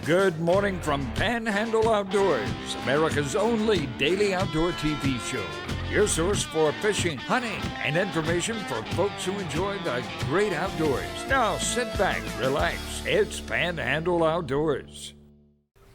Good morning from Panhandle Outdoors, America's only daily outdoor TV show. Your source for fishing, hunting, and information for folks who enjoy the great outdoors. Now sit back, relax. It's Panhandle Outdoors.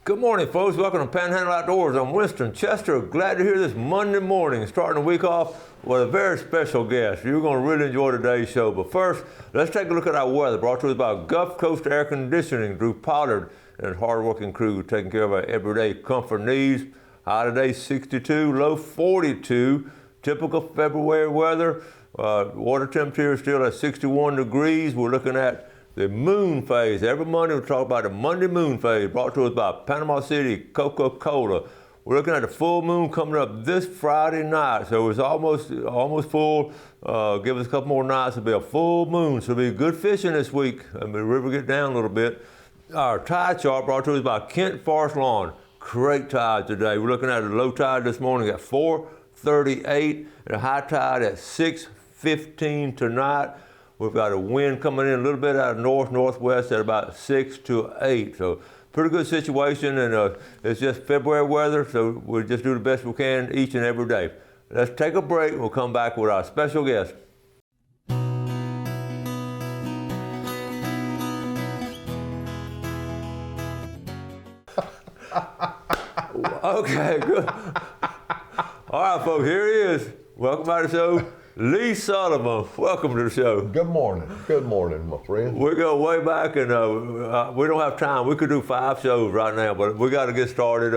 Good morning, folks. Welcome to Panhandle Outdoors. I'm Winston Chester. Glad to hear this Monday morning, starting the week off with a very special guest. You're going to really enjoy today's show. But first, let's take a look at our weather, brought to us by Gulf Coast Air Conditioning, Drew Pollard and his hard-working crew taking care of our everyday comfort needs. High today, 62, low 42. Typical February weather. Water temperature is still at 61 degrees. We're looking at the moon phase. Every Monday we talk about the Monday moon phase, brought to us by Panama City Coca-Cola. We're looking at the full moon coming up this Friday night, so it's almost full. Give us a couple more nights, it'll be a full moon, so it'll be good fishing this week. I mean, the river get down a little bit. Our tide chart brought to us by Kent Forest Lawn. Great tide today. We're looking at a low tide this morning at 4:38 and a high tide at 6:15 tonight. We've got a wind coming in a little bit out of northwest at about 6 to 8. So pretty good situation, and it's just February weather, so we'll just do the best we can each and every day. Let's take a break. We'll come back with our special guest. Okay, good. All right, folks, here he is. Welcome back to the show, Lee Sullivan. Welcome to the show. Good morning, my friend. We go way back, and we don't have time. We could do 5 shows right now, but we got to get started.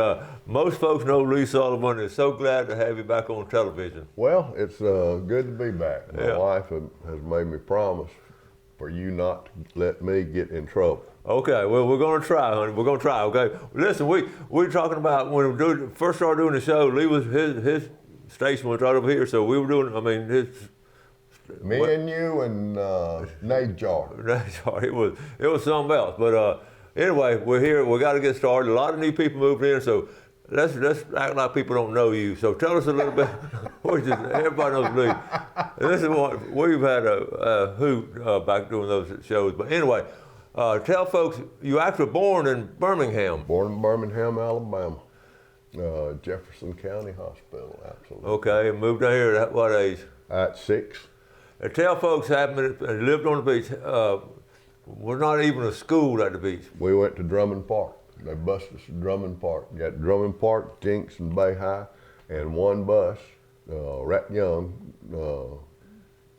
Most folks know Lee Sullivan. Is so glad to have you back on television. Well, it's good to be back. My wife has made me promise for you not to let me get in trouble. Okay, well, we're going to try, honey. We're going to try, okay? Listen, we're talking about when we first started doing the show, Lee was, his station was right over here, so we were doing, and you and Najar. It was something else. But anyway, we're here. We got to get started. A lot of new people moved in, so let's act like people don't know you. So tell us a little bit. Everybody knows Lee. And this is what we've had a hoot back doing those shows. But anyway, tell folks, you actually born in Birmingham. Born in Birmingham, Alabama. Jefferson County Hospital, absolutely. Okay, and moved down here at what age? At 6. And tell folks that lived on the beach. We're not even a school at the beach. We went to Drummond Park. They bused us to Drummond Park. You got Drummond Park, Jinx, and Bay High, and one bus, Rat Young,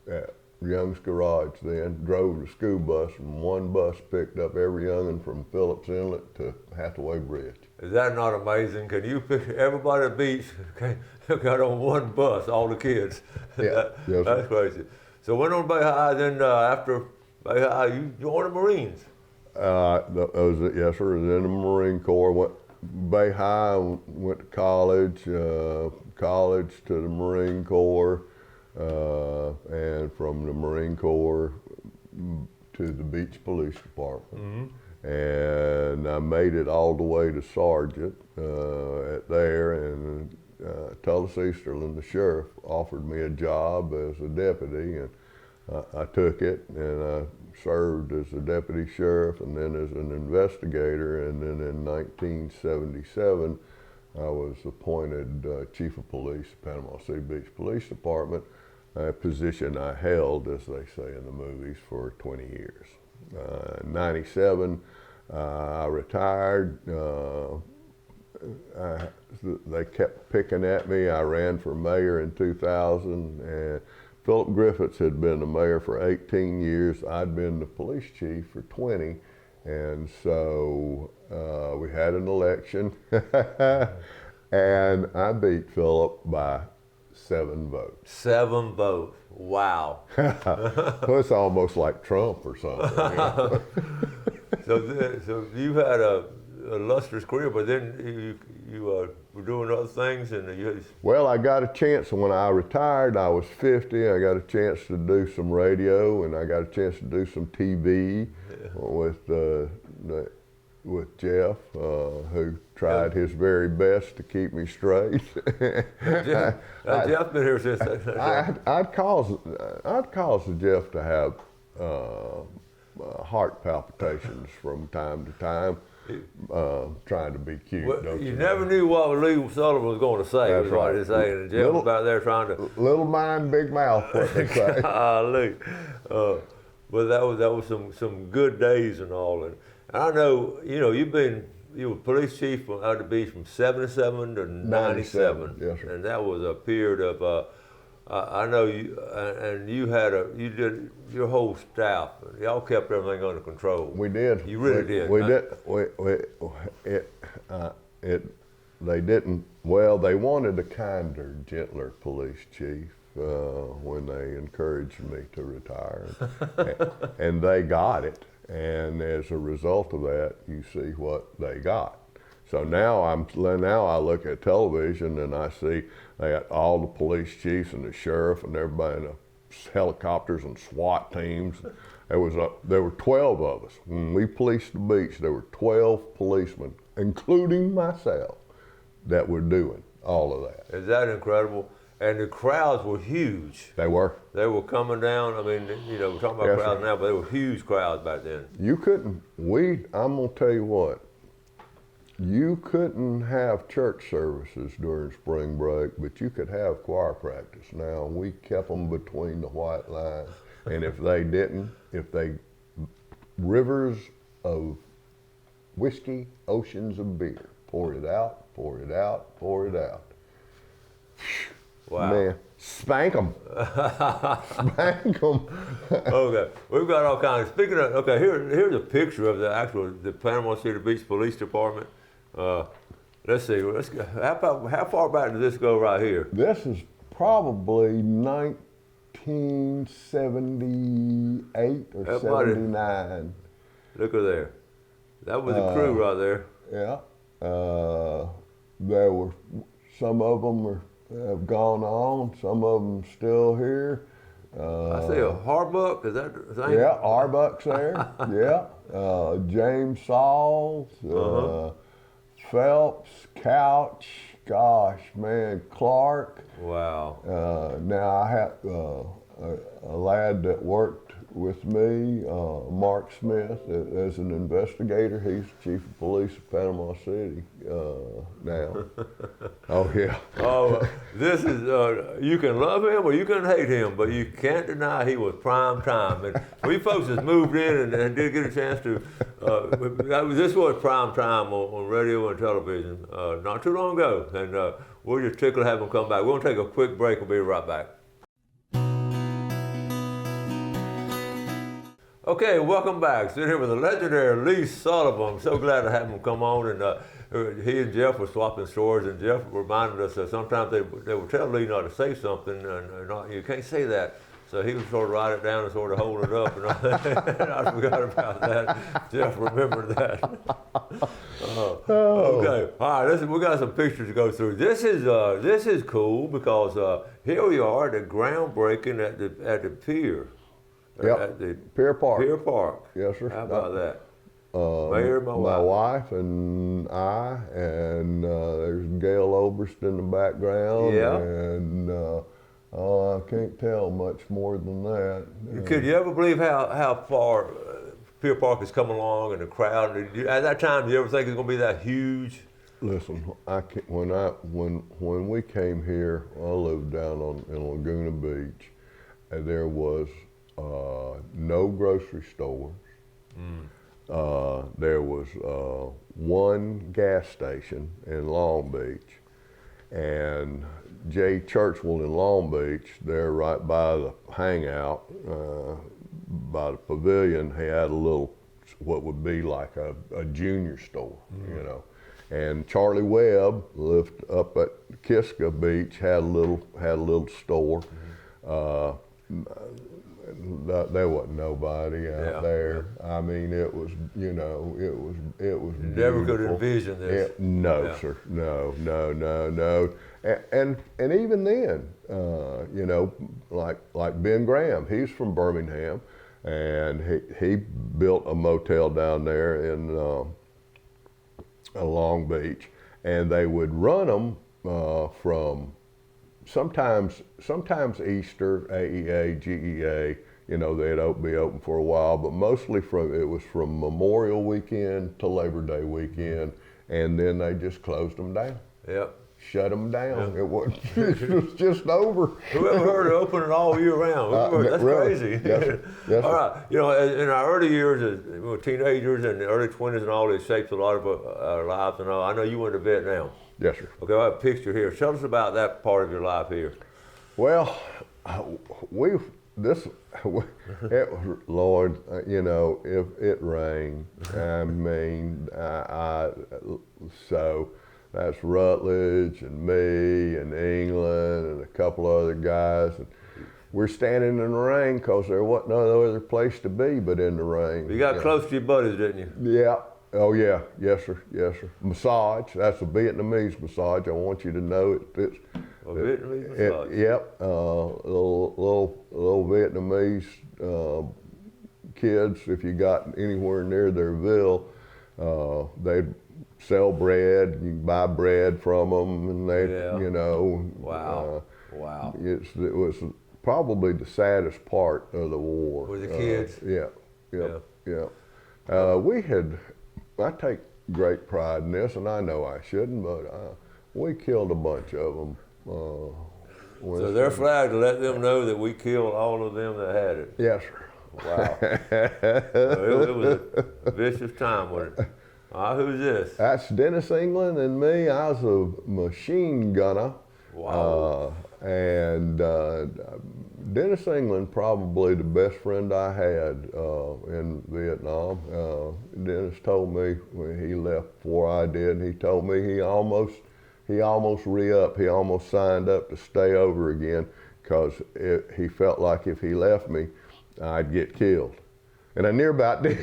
at Young's Garage then, drove the school bus, and one bus picked up every young'un from Phillips Inlet to Hathaway Bridge. Is that not amazing? Can you pick everybody at the beach got on one bus, all the kids? Yeah, yes, that's crazy. So went on Bay High, then after Bay High, you joined the Marines. Yes, sir. I was in the Marine Corps. Bay High, went to college, college to the Marine Corps, and from the Marine Corps to the Beach Police Department. Mm-hmm. And I made it all the way to sergeant at there, and Tullis Easterlin, the sheriff, offered me a job as a deputy, and I took it, and I served as a deputy sheriff and then as an investigator, and then in 1977 I was appointed chief of police, Panama City Beach Police Department, a position I held, as they say in the movies, for 20 years. 97, I retired. They kept picking at me. I ran for mayor in 2000, and Philip Griffiths had been the mayor for 18 years. I'd been the police chief for 20, and so we had an election, and I beat Philip by 7 votes. 7 votes. Wow. Well, it's almost like Trump or something. You know? So you had a lustrous career, but then you were doing other things, and Well, I got a chance when I retired. I was 50. I got a chance to do some radio, and I got a chance to do some TV with Jeff, who tried his very best to keep me straight. Jeff been here since. I'd cause Jeff to have heart palpitations from time to time. trying to be cute. Well, don't you you never know? knew what Lee Sullivan was going to say. That's Was what right. he's saying. And Jeff was out there trying to. Little mind, big mouth, what they say. Golly. But that was some good days and all. And I know, you were police chief out of the beach from 77 to 97. Yes, sir. And that was a period of, I know you, and you did your whole staff, y'all kept everything under control. We did. You really did. We huh? did. They didn't. Well, they wanted a kinder, gentler police chief when they encouraged me to retire, and they got it. And as a result of that, you see what they got. So now I look at television and I see they got all the police chiefs and the sheriff and everybody in the helicopters and SWAT teams. There were 12 of us. When we policed the beach, there were 12 policemen, including myself, that were doing all of that. Is that incredible? And the crowds were huge. They were. They were coming down. I mean, we're talking about Yes, crowds sir. now, but they were huge crowds back then. You couldn't, I'm gonna tell you what, you couldn't have church services during spring break, but you could have choir practice. Now, we kept them between the white lines, and if they rivers of whiskey, oceans of beer, pour it out, pour it out, pour it out. Wow. Man, spank them. Spank them. Okay, we've got all kinds. Speaking of, okay, here's a picture of the Panama City Beach Police Department. Let's see. How far back does this go right here? This is probably 1978 or Everybody- 79. Look at there. That was the crew right there. Yeah. There were, some of them have gone on, some of them still here. I see a Harbuck. Is that the same? Yeah, Arbuck's there. Yeah. James Sauls, Phelps, Couch, gosh, man, Clark. Wow. Now I have a lad that worked with me, Mark Smith, as an investigator. He's chief of police of Panama City now. Oh yeah. Oh, this is, you can love him or you can hate him, but you can't deny he was prime time. And we folks has moved in and did get a chance to, this was prime time on radio and television not too long ago. And we're just tickled to have him come back. We're gonna take a quick break. We'll be right back. Okay, welcome back. Sitting here with the legendary Lee Sullivan. I'm so glad to have him come on. And he and Jeff were swapping stories, and Jeff reminded us that sometimes they would tell Lee not to say something, and you can't say that. So he would sort of write it down and sort of hold it up. And I forgot about that. Jeff remembered that. Okay, all right. We got some pictures to go through. This is cool because here we are at the groundbreaking at the pier. Yep. At the Pier Park. Pier Park. Yes, sir. How about that? Mayor, my my wife. wife and I, and there's Gail Oberst in the background. Yeah. And I can't tell much more than that. Could you ever believe how far Pier Park has come along and the crowd? At that time, did you ever think it was going to be that huge? Listen, when we came here, I lived down in Laguna Beach, and there was no grocery stores. There was one gas station in Long Beach, and Jay Churchwell in Long Beach, there right by the hangout, by the pavilion, he had a little, what would be like a junior store, you know. And Charlie Webb lived up at Kiska Beach, had a little store. There wasn't nobody out there. I mean, it was, it was Never could beautiful. envision this. No, sir, no. And even then, like Ben Graham, he's from Birmingham, and he built a motel down there in Long Beach, and they would run them from sometimes Easter, AEA, GEA, you know, they'd be open for a while, but mostly it was from Memorial Weekend to Labor Day weekend, and then they just closed them down. Yep. Shut them down. Yeah. It was just over. Whoever heard of opening all year round? That's really? crazy. Yes, sir. Yes, All sir. right. You know, in our early years, as teenagers and the early 20s and all, it shaped a lot of our lives and all. I know you went to Vietnam. Yes, sir. Okay, I have a picture here. Tell us about that part of your life here. Well, it was, Lord, you know, if it rained, I mean, so that's Rutledge and me and England and a couple other guys. And we're standing in the rain because there wasn't no other place to be but in the rain. You got close to your buddies, didn't you? Yeah. Oh, yeah. Yes, sir. Yes, sir. Massage. That's a Vietnamese massage. I want you to know it. A Vietnamese massage? Yep. Little Vietnamese kids, if you got anywhere near their ville, they'd sell bread. You can buy bread from them, and they, you know. Wow. Wow. It was probably the saddest part of the war. With the kids? I take great pride in this, and I know I shouldn't, but we killed a bunch of them. So their flag to let them know that we killed all of them that had it. Yes, sir. Wow. It was a vicious time, wasn't it? Who's this? That's Dennis England and me. I was a machine gunner. Wow. And Dennis England, probably the best friend I had in Vietnam. Dennis told me when he left before I did, he told me he almost re-upped. He almost signed up to stay over again because he felt like if he left me, I'd get killed. And I near about did.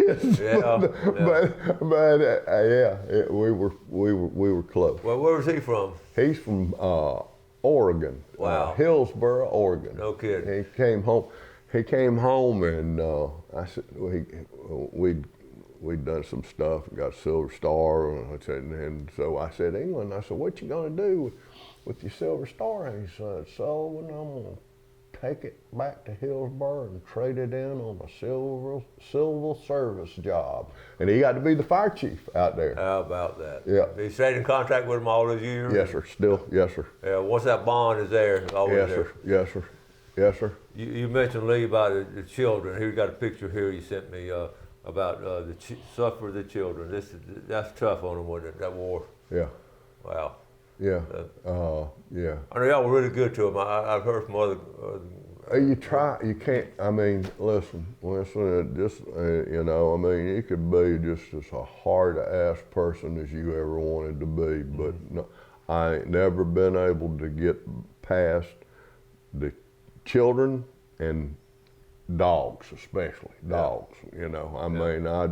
We were close. Well, where was he from? He's from Oregon. Wow. Hillsboro, Oregon. No kidding. He came home, and I said we'd done some stuff and got a Silver Star, and so I said, England, I said, what you gonna do with your Silver Star? And he said, so I'm gonna take it back to Hillsboro and trade it in on a civil service job. And he got to be the fire chief out there. How about that? Yeah. He stayed in contact with him all those years? Yes, sir. Still, yes, sir. Yeah. Once that bond is there, always Yes, there. sir. Yes, sir. Yes, sir. You mentioned, Lee, about the children. Here you got a picture here you sent me about suffer the children. That's tough on them, wasn't it, that war? Yeah. Wow. Yeah. Yeah. I know y'all were really good to them. I've heard from other. You try. You can't. I mean, listen. Just you know. I mean, you could be just as a hard-ass person as you ever wanted to be, but no, I ain't never been able to get past the children and dogs, especially dogs. You know. I mean, I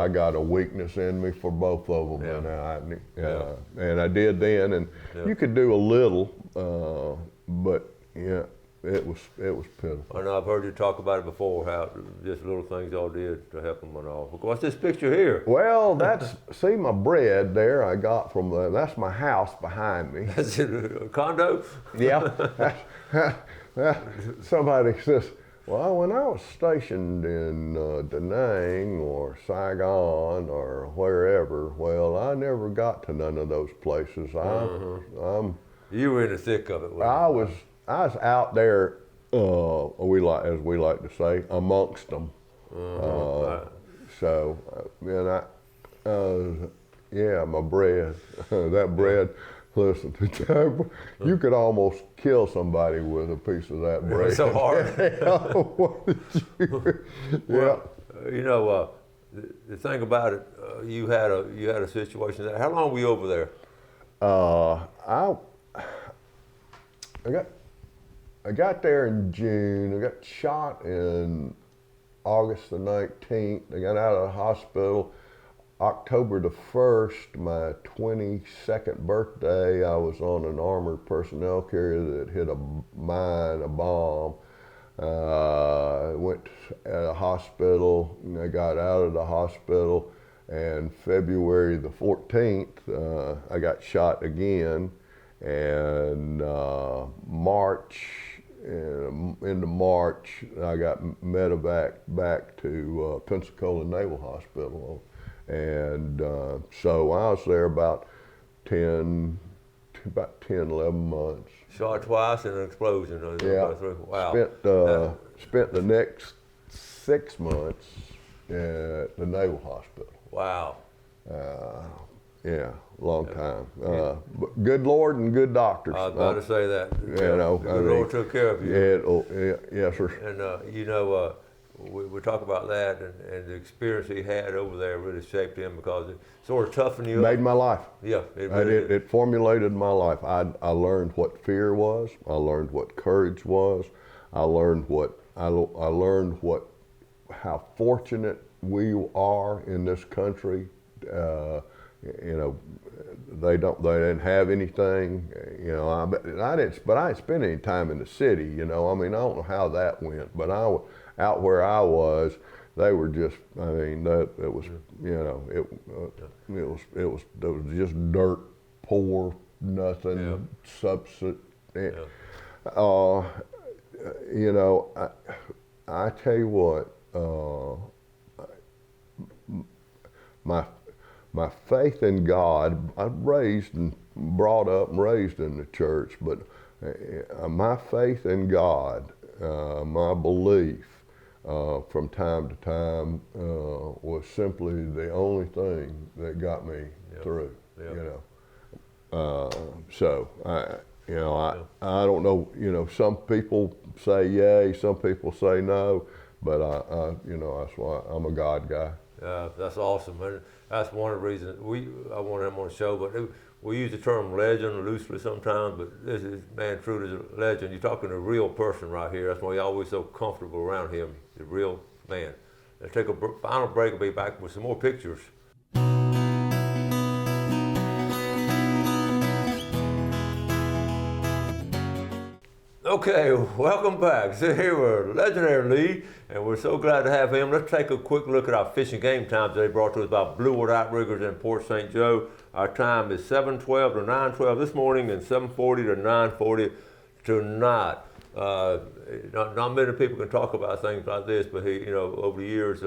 got a weakness in me for both of them, and I did then, and you could do a little, but yeah, it was pitiful. I know I've heard you talk about it before, how just little things y'all did to help them and all. What's this picture here? Well, see my bread there I got from that's my house behind me. That's a condo? Yeah. Somebody says, well, when I was stationed in Da Nang or Saigon or wherever, well, I never got to none of those places. You were in the thick of it. I was out there, as we like to say, amongst them. So, my bread, that bread. Listen, you could almost kill somebody with a piece of that bread. It's so hard. You know, the thing about it, you had a situation there. How long were you over there? I got there in June. I got shot in August the 19th. I got out of the hospital October the 1st, my 22nd birthday. I was on an armored personnel carrier that hit a bomb. I went to a hospital, and I got out of the hospital, and February the 14th, I got shot again, and March into March, I got medevac back to Pensacola Naval Hospital, and so I was there about 10, 11 months. Shot twice in an explosion. Yeah. Wow. Spent the next 6 months at the Naval Hospital. Wow. Yeah, long time. But good Lord and good doctors. I was about to say that. You know, the Lord took care of you. Yes, sir. And we talk about that, and the experience he had over there really shaped him because it sort of toughened you up. Made my life. Yeah, it really did. It formulated my life. I learned what fear was. I learned what courage was. I learned how fortunate we are in this country. You know, they didn't have anything. You know, I didn't spend any time in the city. You know, I mean, I don't know how that went, but out where I was, they were just. I mean, it was. You know, it was just dirt, poor, nothing, substance. You know, I tell you what, my faith in God, I'm brought up and raised in the church, but my faith in God, my belief from time to time was simply the only thing that got me through, you know. So, I don't know, you know, some people say yay, some people say no, but you know, that's why I'm a God guy. That's awesome. And that's one of the reasons I wanted him on the show. But we use the term legend loosely sometimes, but this is, man, truly is a legend. You're talking to a real person right here. That's why you're always so comfortable around him, the real man. Let's take a final break and be back with some more pictures. Okay, welcome back. So here we're legendary Lee, and we're so glad to have him. Let's take a quick look at our fishing game times they brought to us by Blue Water Outriggers in Port St. Joe. Our time is 7:12 to 9:12 this morning and 7:40 to 9:40 tonight. Not many people can talk about things like this, but he, you know, over the years,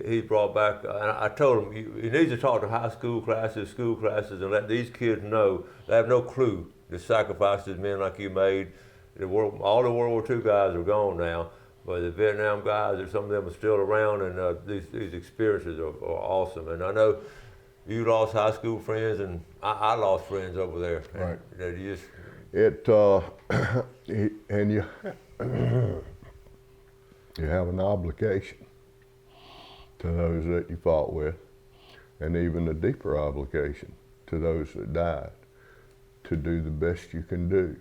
he brought back, and I told him, he needs to talk to high school classes, and let these kids know they have no clue the sacrifices men like you made. All the World War II guys are gone now, but the Vietnam guys, some of them are still around, and these experiences are awesome. And I know you lost high school friends, and I lost friends over there. Right. And you just and you have an obligation to those that you fought with, and even a deeper obligation to those that died, to do the best you can do,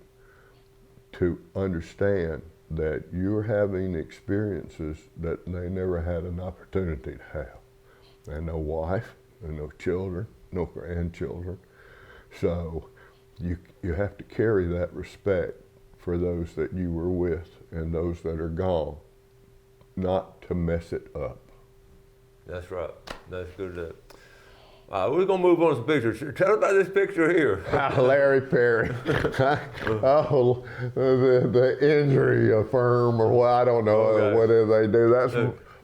to understand that you're having experiences that they never had an opportunity to have. And no wife, and no children, no grandchildren. So you have to carry that respect for those that you were with and those that are gone, not to mess it up. That's right. That's good. We're going to move on to some pictures. Tell us about this picture here. Larry Perry. Oh, the injury firm, or what, I don't know, okay. What do they do? That's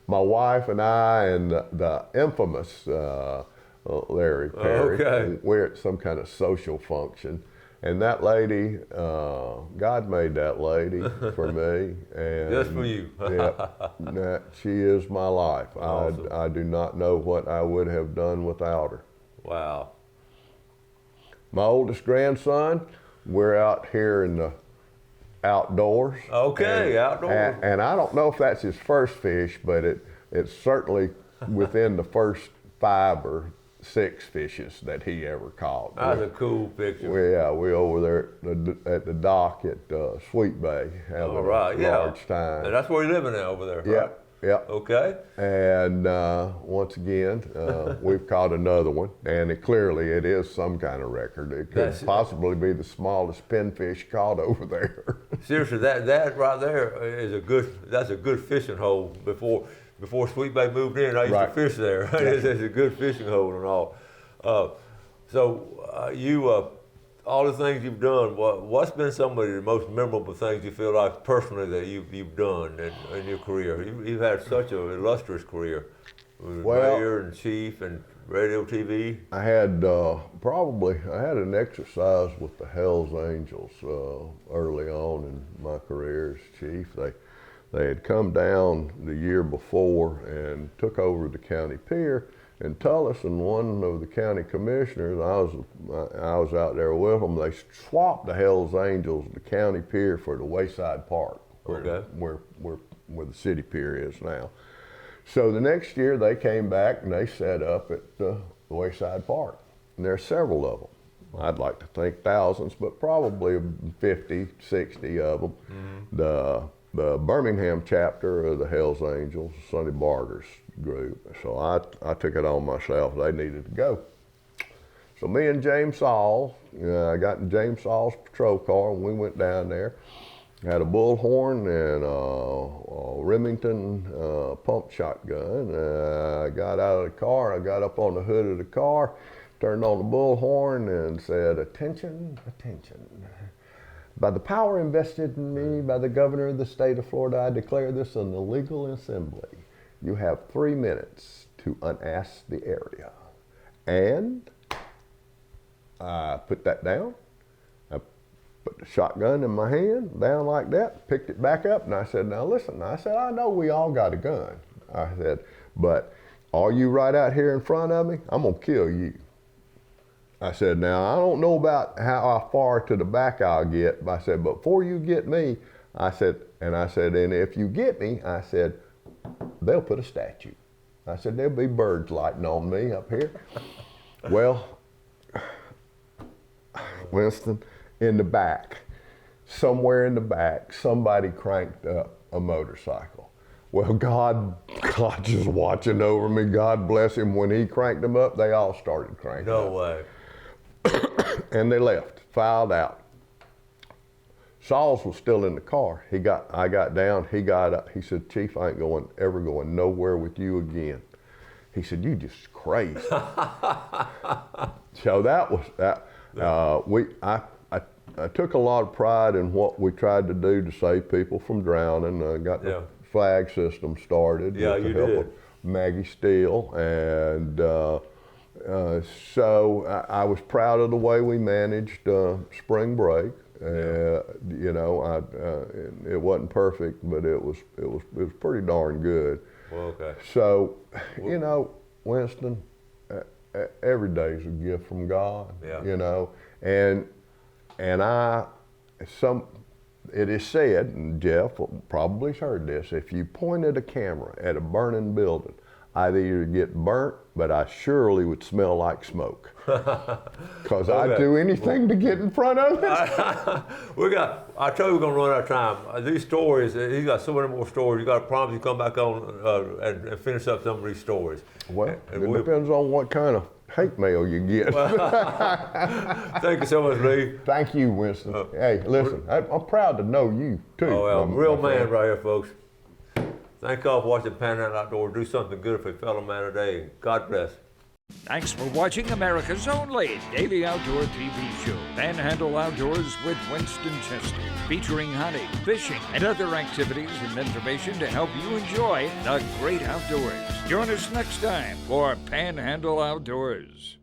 my wife and I and the infamous Larry Perry. Okay. We're at some kind of social function. And that lady, God made that lady for me. And just for you. Yeah, she is my life. Awesome. I do not know what I would have done without her. Wow. My oldest grandson, we're out here in the outdoors. Okay, outdoors. And I don't know if that's his first fish, but it's certainly within the first 5 or 6 fishes that he ever caught. That's a cool picture. We're over there at the dock at Sweet Bay having a large time. And that's where you're living now over there, right? Yep. Okay. And once again, we've caught another one, and clearly it is some kind of record. It could possibly be the smallest pinfish caught over there. Seriously, that right there is that's a good fishing hole. Before Sweet Bay moved in, I used to fish there. It's a good fishing hole and all. So you all the things you've done, what's been some of the most memorable things you feel like personally that you've done in your career? You've had such an illustrious career, Well, mayor and chief and radio, TV. I had an exercise with the Hells Angels early on in my career as chief. They had come down the year before and took over the county pier. And Tullis and one of the county commissioners, I was out there with them. They swapped the Hells Angels, the county pier, for the Wayside Park, where the city pier is now. So the next year they came back and they set up at the Wayside Park. And there are several of them. I'd like to think thousands, but probably 50, 60 of them. Mm-hmm. The Birmingham chapter of the Hells Angels, Sonny Barger's group. So I took it on myself. They needed to go. So me and James Saul, I got in James Saul's patrol car and we went down there. Had a bullhorn and a Remington pump shotgun. I got out of the car, I got up on the hood of the car, turned on the bullhorn and said, "Attention, attention. By the power invested in me by the governor of the state of Florida, I declare this an illegal assembly. You have 3 minutes to unass the area." And I put that down. I put the shotgun in my hand, down like that, picked it back up, and I said, "Now listen," I said, "I know we all got a gun." I said, "But are you right out here in front of me? I'm gonna kill you." I said, "Now, I don't know about how far to the back I'll get," but I said, "but before you get me," I said, "and if you get me," I said, "they'll put a statue." I said, "There'll be birds lighting on me up here." Well, Winston, in the back, somewhere in the back, somebody cranked up a motorcycle. Well, God just watching over me. God bless him. When he cranked them up, they all started cranking up. No way. And they left, filed out. Sauls was still in the car. I got down, he got up. He said, "Chief, I ain't ever going nowhere with you again." He said, "You just crazy." So that was that. I took a lot of pride in what we tried to do to save people from drowning. I got the flag system started with the help of Maggie Steele, and so I was proud of the way we managed spring break. You know, it wasn't perfect, but it was pretty darn good. Well, okay. So, you know, Winston, every day is a gift from God. Yeah. You know, and it is said, and Jeff probably heard this, if you pointed a camera at a burning building, I'd either get burnt, but I surely would smell like smoke. Because I'd do anything to get in front of it. I told you we're gonna run out of time. These stories, he's got so many more stories. You got to promise you come back on and finish up some of these stories. Well, it depends on what kind of hate mail you get. Thank you so much, Lee. Thank you, Winston. Hey, listen, I'm proud to know you too. Oh, well, real man right here, folks. Thank y'all for watching Panhandle Outdoors. Do something good for a fellow man today. God bless. Thanks for watching America's only daily outdoor TV show, Panhandle Outdoors with Winston Chester, featuring hunting, fishing, and other activities and information to help you enjoy the great outdoors. Join us next time for Panhandle Outdoors.